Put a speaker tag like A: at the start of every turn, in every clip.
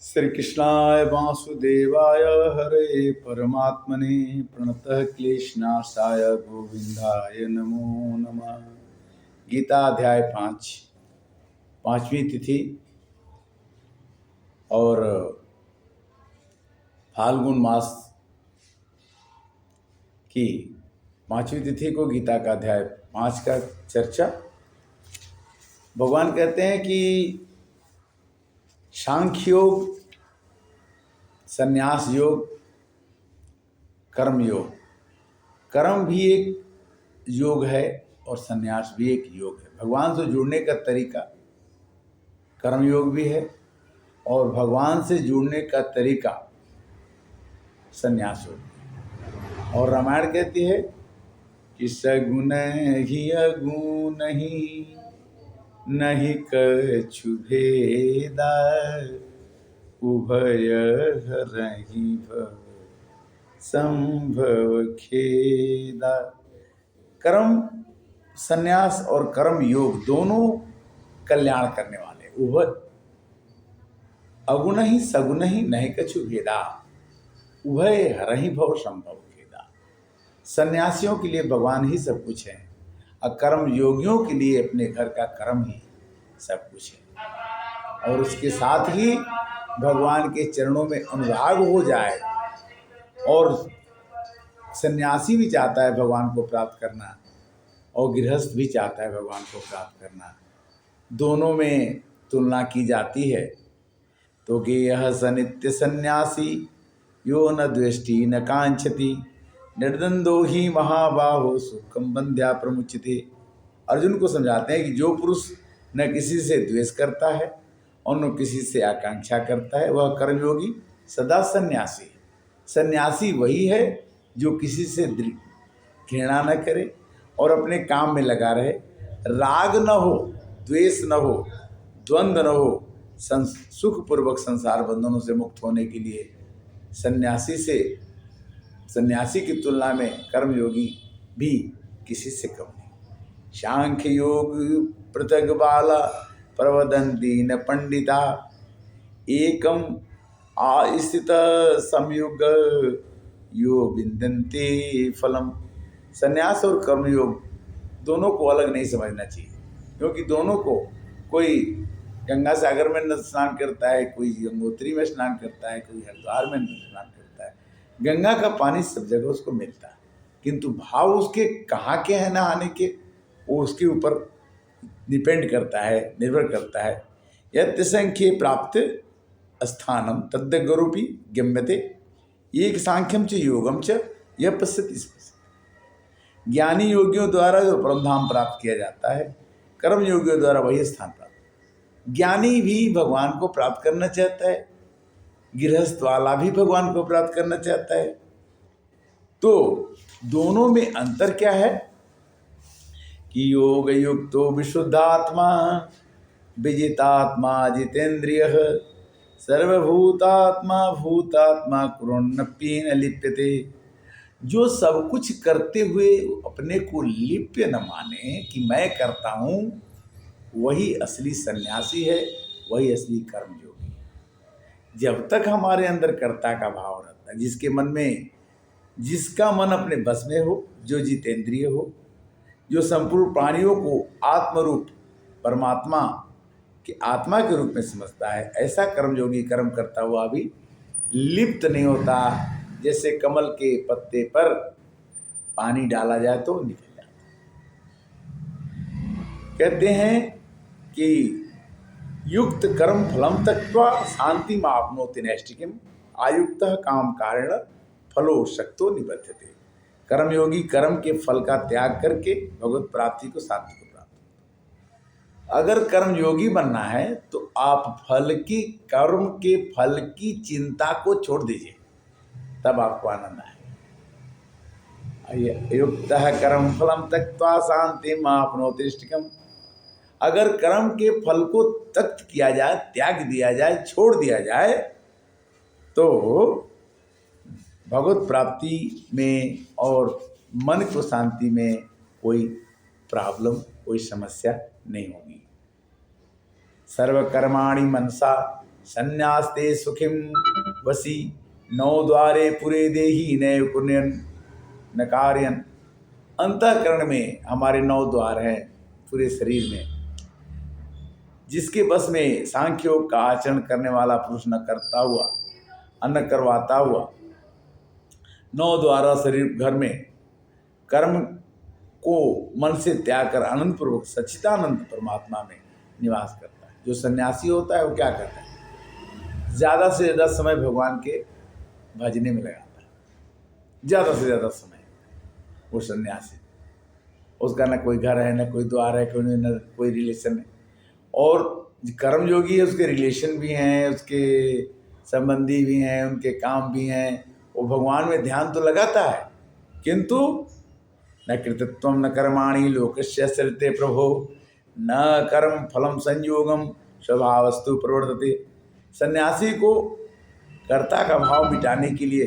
A: श्री कृष्णाय वासुदेवाय हरे परमात्मने प्रणतः क्लेशनाशाय गोविंदाय नमो नमः। गीता अध्याय 5, पांचवी तिथि और फाल्गुन मास की पांचवी तिथि को गीता का अध्याय 5 का चर्चा। भगवान कहते हैं कि सांख्य योग, संन्यास योग, कर्म योग। कर्म भी एक योग है और संन्यास भी एक योग है। भगवान से जुड़ने का तरीका कर्म योग भी है और भगवान से जुड़ने का तरीका संन्यास योग भी। और रामायण कहती है कि सगुण ही अगुण ही नहीं कछु भेदा, उभय हरहि भव संभव खेदा। कर्म संन्यास और कर्म योग दोनों कल्याण करने वाले। उभय अगुण ही सगुण ही नहीं कछु भेदा, उभय हरहि भव संभव खेदा। सन्यासियों के लिए भगवान ही सब कुछ है और कर्म योगियों के लिए अपने घर का कर्म ही सब कुछ है। और उसके साथ ही भगवान के चरणों में अनुराग हो जाए। और सन्यासी भी चाहता है भगवान को प्राप्त करना और गृहस्थ भी चाहता है भगवान को प्राप्त करना। दोनों में तुलना की जाती है तो कि यह सनित्य सन्यासी यो न द्वेष्टि न कांक्षति निर्द्वंद्वो ही महाबाहो सुखम बंध्या प्रमुच्यते। अर्जुन को समझाते हैं कि जो पुरुष न किसी से द्वेष करता है और न किसी से आकांक्षा करता है वह कर्मयोगी सदा सन्यासी है। सन्यासी वही है जो किसी से घृणा न करे और अपने काम में लगा रहे। राग न हो, द्वेष न हो, द्वंद्व न हो। सुखपूर्वक संसार बंधनों से मुक्त होने के लिए सन्यासी की तुलना में कर्मयोगी भी किसी से कम नहीं। सांख्य योग पृथक बाला प्रवदन्ति न पंडिता, एकम आस्थित संयुग यो विन्दन्ते फलम। संन्यास और कर्मयोग दोनों को अलग नहीं समझना चाहिए, क्योंकि दोनों को कोई गंगा सागर में स्नान करता है, कोई गंगोत्री में स्नान करता है, कोई हरिद्वार में स्नान करता है। गंगा का पानी सब जगह उसको मिलता है, किंतु भाव उसके कहाँ के हैं नहाने के वो उसके ऊपर डिपेंड करता है, निर्भर करता है। यत् संख्ये प्राप्त स्थानम तद्गुरुपि गम्यते, एक सांख्यम च योगम च यह पश्यति। ज्ञानी योगियों द्वारा जो परम धाम प्राप्त किया जाता है, कर्म योगियों द्वारा वही स्थान प्राप्त। ज्ञानी भी भगवान को प्राप्त करना चाहता है, गृहस्थ वाला भी भगवान को प्राप्त करना चाहता है। तो दोनों में अंतर क्या है कि योग युक्तो विशुद्धात्मा विजितात्मा जितेन्द्रियः सर्वभूतात्मा भूतात्मा कुर्वन्नपि न लिप्यते। जो सब कुछ करते हुए अपने को लिप्य न माने कि मैं करता हूँ, वही असली सन्यासी है, वही असली कर्मयोगी है। जब तक हमारे अंदर कर्ता का भाव रहता है, जिसके मन में, जिसका मन अपने बस में हो, जो जितेंद्रिय हो, जो संपूर्ण प्राणियों को आत्मरूप परमात्मा के आत्मा के रूप में समझता है, ऐसा कर्मयोगी कर्म करता हुआ भी लिप्त नहीं होता। जैसे कमल के पत्ते पर पानी डाला जाए तो निकल जाता। कहते हैं कि युक्त कर्म फलम त्यक्त्वा शांति माप्नोति नैष्ठिकीम, आयुक्तः काम कारेण फलो शक्तो निबध्यते। कर्मयोगी कर्म के फल का त्याग करके भगवत प्राप्ति को, शांति को प्राप्त। अगर कर्मयोगी बनना है तो आप कर्म के फल की चिंता को छोड़ दीजिए, तब आपको आनंद आएगा। युक्तः कर्म फलम त्यक्त्वा शांतिम आप्नोति नैष्ठिकीम। अगर कर्म के फल को त्यक्त किया जाए, त्याग दिया जाए, छोड़ दिया जाए, तो भगवत प्राप्ति में और मन को शांति में कोई प्रॉब्लम, कोई समस्या नहीं होगी। सर्वकर्माणि मनसा संन्यास्ते सुखिम वसी नौ द्वारे पुरे देही नैव पुण्यन न कार्यन। अंतःकरण में हमारे 9 द्वार हैं पूरे शरीर में, जिसके बस में सांख्योग का आचरण करने वाला पुरुष न करता हुआ अन्न करवाता हुआ 9 द्वारा शरीर घर में कर्म को मन से त्याग कर आनंद पूर्वक सच्चिदानंद परमात्मा में निवास करता है। जो सन्यासी होता है वो क्या करता है, ज़्यादा से ज़्यादा समय भगवान के भजने में लगाता है, ज़्यादा से ज़्यादा समय। वो सन्यासी, उसका न कोई घर है, न कोई द्वार है, न कोई रिलेशन है। और कर्मयोगी है, उसके रिलेशन भी हैं, उसके संबंधी भी हैं, उनके काम भी हैं, वो भगवान में ध्यान तो लगाता है, किंतु न कृतत्वम न कर्माणि लोकस्य चलते प्रभो न कर्म फलम संयोगम स्वभावस्तु प्रवर्तते। सन्यासी को कर्ता का भाव मिटाने के लिए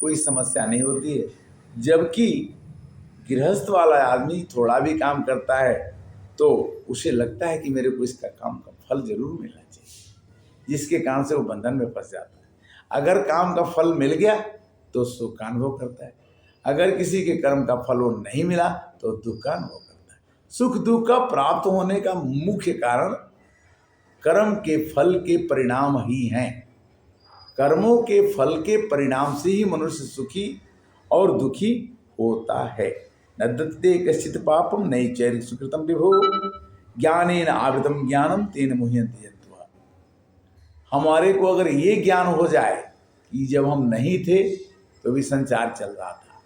A: कोई समस्या नहीं होती है, जबकि गृहस्थ वाला आदमी थोड़ा भी काम करता है तो उसे लगता है कि मेरे को इसका काम का फल जरूर मिलना चाहिए, जिसके कारण से वो बंधन में फंस जाता है। अगर काम का फल मिल गया तो सुख का अनुभव करता है, अगर किसी के कर्म का फल वो नहीं मिला तो दुख का अनुभव करता है। सुख दुख का प्राप्त होने का मुख्य कारण कर्म के फल के परिणाम ही हैं। कर्मों के फल के परिणाम से ही मनुष्य सुखी और दुखी होता है। न दत्ते कश्चित् पापम नैचैर्य सुकृतम विभो ज्ञानेन आवृतम ज्ञानम तेन मुह्यन्ति जन्तवः। हमारे को अगर ये ज्ञान हो जाए कि जब हम नहीं थे तो भी संसार चल रहा था,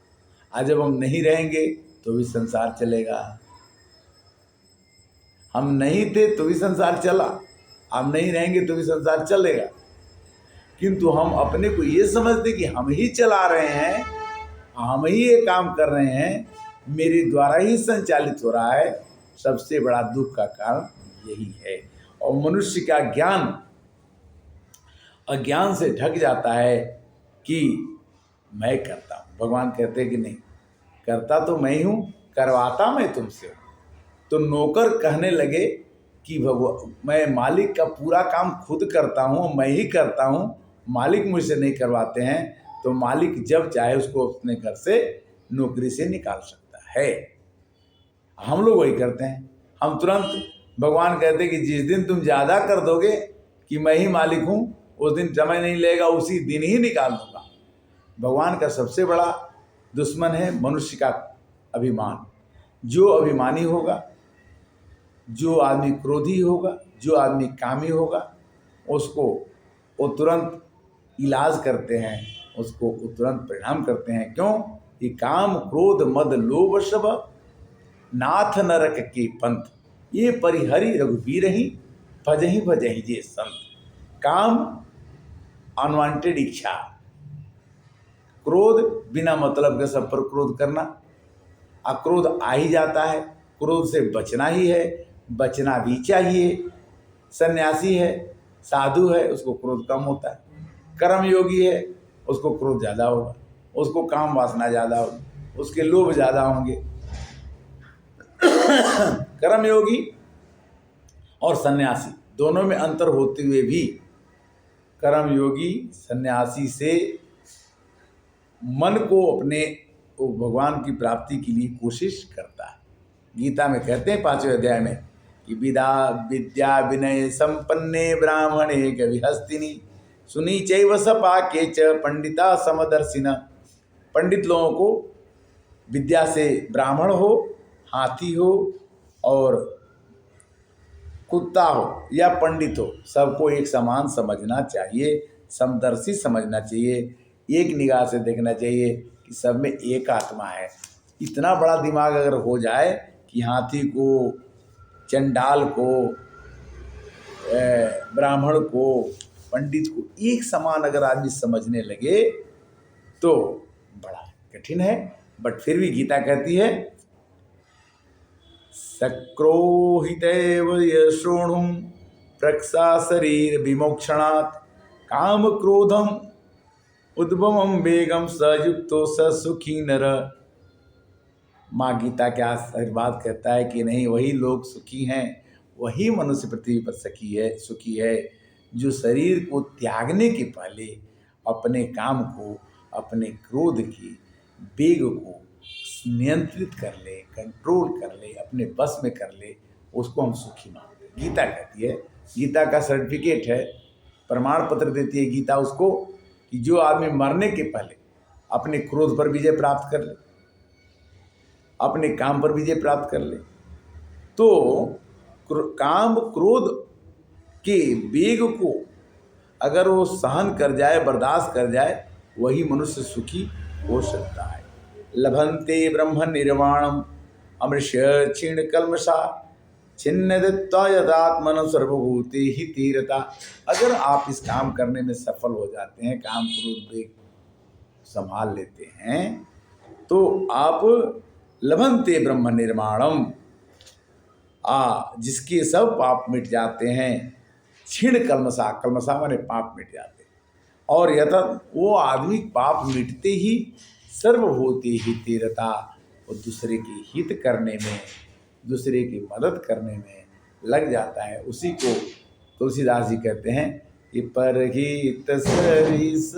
A: आज जब हम नहीं रहेंगे तो भी संसार चलेगा। हम नहीं थे तो भी संसार चला, हम नहीं रहेंगे तो भी संसार चलेगा, किंतु हम अपने को ये समझते कि हम ही चला रहे हैं, हम ही ये काम कर रहे हैं, मेरे द्वारा ही संचालित हो रहा है। सबसे बड़ा दुख का कारण यही है। और मनुष्य का ज्ञान अज्ञान से ढक जाता है कि मैं करता हूँ। भगवान कहते हैं कि नहीं, करता तो मैं ही हूँ, करवाता मैं तुमसे हूँ। तो नौकर कहने लगे कि भगवान मैं मालिक का पूरा काम खुद करता हूँ, मैं ही करता हूँ, मालिक मुझसे नहीं करवाते हैं, तो मालिक जब चाहे उसको अपने घर से नौकरी से निकाल सकता है। हम लोग वही करते हैं, हम तुरंत भगवान कहते हैं कि जिस दिन तुम ज़्यादा कर दोगे कि मैं ही मालिक हूँ, उस दिन समय नहीं लगेगा, उसी दिन ही निकाल दूंगा। भगवान का सबसे बड़ा दुश्मन है मनुष्य का अभिमान। जो अभिमानी होगा, जो आदमी क्रोधी होगा, जो आदमी कामी होगा, उसको वो तुरंत इलाज करते हैं, उसको तुरंत परिणाम करते हैं। क्यों कि काम क्रोध मद लोभ सब नाथ नरक के पंथ, ये परिहरि रघुबीर ही भजही जे संत। काम अनवांटेड इच्छा, क्रोध बिना मतलब के सब पर क्रोध करना, अक्रोध आ ही जाता है, क्रोध से बचना ही है, बचना भी चाहिए। सन्यासी है, साधु है, उसको क्रोध कम होता है। कर्मयोगी है, उसको क्रोध ज़्यादा होगा, उसको काम वासना ज़्यादा होगी, उसके लोभ ज़्यादा होंगे। कर्मयोगी और सन्यासी दोनों में अंतर होते हुए भी कर्मयोगी सन्यासी से मन को अपने भगवान की प्राप्ति के लिए कोशिश करता है। गीता में कहते हैं 5वें अध्याय में कि विद्या विनय संपन्ने ब्राह्मणे गविहस्तिनि सुनी चैव सपाके च पंडिता समदर्शिन। पंडित लोगों को विद्या से ब्राह्मण हो, हाथी हो और कुत्ता हो या पंडित हो, सबको एक समान समझना चाहिए, समदर्शी समझना चाहिए, एक निगाह से देखना चाहिए कि सब में एक आत्मा है। इतना बड़ा दिमाग अगर हो जाए कि हाथी को, चंडाल को, ब्राह्मण को, पंडित को एक समान अगर आदमी समझने लगे तो बड़ा कठिन है। बट फिर भी गीता कहती है सक्रोहितेव यशोणुम प्रक्षा शरीर विमोक्षणात् काम क्रोधम उद्भवम वेगम सयुक्तो स सुखी नर। माँ गीता के आशीर्वाद कहता है कि नहीं, वही लोग सुखी हैं, वही मनुष्य पृथ्वी पर सुखी है, जो शरीर को त्यागने के पहले अपने काम को, अपने क्रोध की वेग को नियंत्रित कर ले, कंट्रोल कर ले, अपने बस में कर ले, उसको हम सुखी मानते हैं। गीता कहती है, गीता का सर्टिफिकेट है, प्रमाण पत्र देती है गीता उसको, कि जो आदमी मरने के पहले अपने क्रोध पर विजय प्राप्त कर ले, अपने काम पर विजय प्राप्त कर ले, तो काम क्रोध के वेग को अगर वो सहन कर जाए, बर्दाश्त कर जाए, वही मनुष्य सुखी हो सकता है। लभन्ते ब्रह्म निर्वाणम अमृष्य क्षीण कल्मषा छिन्न दत्ता यदात्मन सर्वभूते ही तीरता। अगर आप इस काम करने में सफल हो जाते हैं, काम क्रोध वेग संभाल लेते हैं, तो आप लभन्ते ब्रह्म निर्माणम, जिसके सब पाप मिट जाते हैं, क्षीण कल्मषा, कल्मषा माने पाप मिट जाते हैं, और यथा वो आदमी पाप मिटते ही सर्वभूति हिते रता, वो दूसरे की हित करने में, दूसरे की मदद करने में लग जाता है। उसी को तुलसीदास जी कहते हैं कि परहित सरिस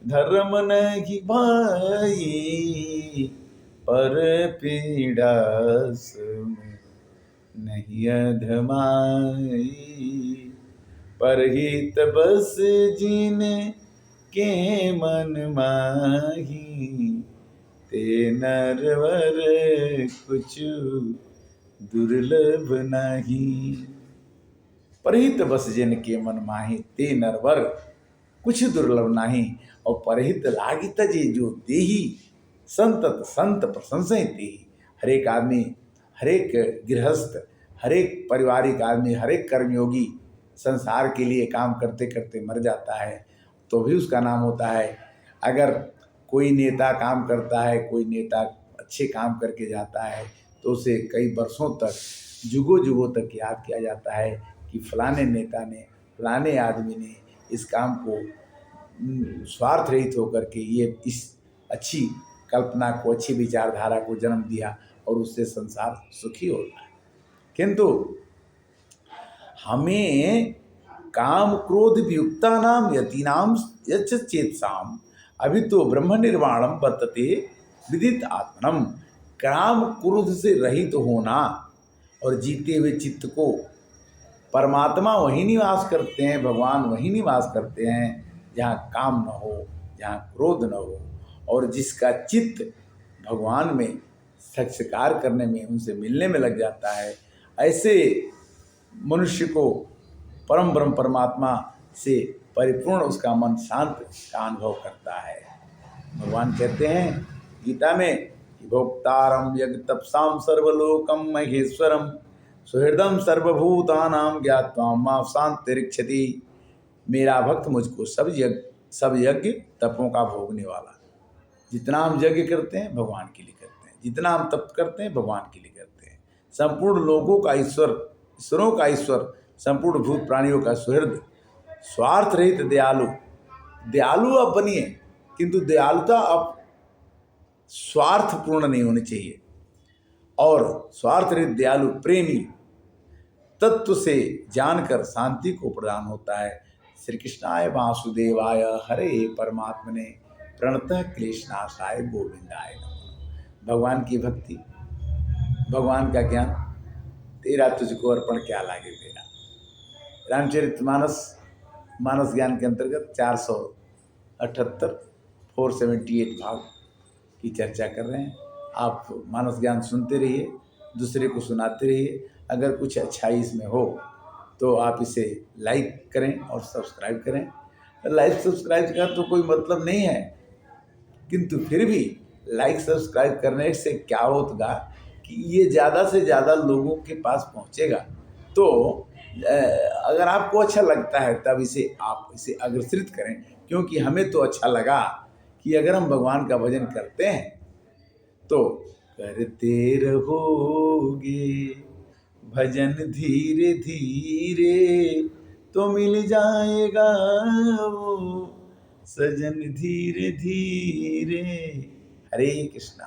A: धर्म नहीं भाई, पर पीड़ा सम नहीं अधमाई, परहित बस जिन के मन माही, ते नरवर कुछ दुर्लभ नहीं। परहित बस जिन के मन माही, ते नरवर कुछ दुर्लभ नहीं। और परहित लागित जे जो देही, संतत संत प्रशंसय तेहि। हरेक आदमी, हरेक गृहस्थ, हरेक पारिवारिक आदमी, हरेक कर्मयोगी संसार के लिए काम करते करते मर जाता है, तो भी उसका नाम होता है। अगर कोई नेता काम करता है, कोई नेता अच्छे काम करके जाता है, तो उसे कई वर्षों तक, जुगों जुगों तक याद किया जाता है कि फलाने नेता ने, फलाने आदमी ने इस काम को स्वार्थ रहित होकर के ये इस अच्छी कल्पना को, अच्छी विचारधारा को जन्म दिया, और उससे संसार सुखी होता है। किंतु हमें काम क्रोध वियुक्ता नाम यतीनाम यच्च चेतसाम अभी तो ब्रह्म निर्वाणम वर्तते विदित आत्मनम। काम क्रोध से रहित होना और जीते हुए चित्त को, परमात्मा वहीं निवास करते हैं, भगवान वहीं निवास करते हैं जहाँ काम न हो, जहाँ क्रोध न हो, और जिसका चित्त भगवान में साक्षात्कार करने में, उनसे मिलने में लग जाता है, ऐसे मनुष्य को परम ब्रह्म परमात्मा से परिपूर्ण उसका मन शांत का अनुभव करता है। भगवान कहते हैं गीता में कि भोक्तारम यज्ञ तपसाम सर्वलोकम महेश्वरम सुहृदम सर्वभूतानां ज्ञात्वा मां शांतिरिक्षति। मेरा भक्त मुझको सब यज्ञ तपों का भोगने वाला। जितना हम यज्ञ करते हैं भगवान के लिए करते हैं, जितना हम तप करते हैं भगवान के लिए करते हैं। संपूर्ण लोगों का ईश्वर, ईश्वरों का ईश्वर, संपूर्ण भूत प्राणियों का सुहृद, स्वार्थ रहित दयालु। दयालु आप बनिए, किंतु दयालुता अब स्वार्थपूर्ण नहीं होनी चाहिए। और स्वार्थ रहित दयालु प्रेमी तत्व से जानकर शांति को प्रदान होता है। श्री कृष्णाय वासुदेवाय हरे परमात्मने प्रणतः क्लेशनाशाय गोविंदाय नमः। भगवान की भक्ति, भगवान का ज्ञान, तेरा तुझको अर्पण क्या लागे तेरा। रामचरितमानस मानस ज्ञान के अंतर्गत 478 478 भाग की चर्चा कर रहे हैं। आप मानस ज्ञान सुनते रहिए, दूसरे को सुनाते रहिए। अगर कुछ अच्छाई इसमें हो तो आप इसे लाइक करें और सब्सक्राइब करें। लाइक सब्सक्राइब का तो कोई मतलब नहीं है, किंतु फिर भी लाइक सब्सक्राइब करने से क्या होगा कि ये ज़्यादा से ज़्यादा लोगों के पास पहुँचेगा। तो अगर आपको अच्छा लगता है तब आप इसे अग्रसित करें, क्योंकि हमें तो अच्छा लगा कि अगर हम भगवान का भजन करते हैं तो करते रहोगे भजन धीरे धीरे, तो मिल जाएगा वो सजन धीरे धीरे। हरे कृष्णा।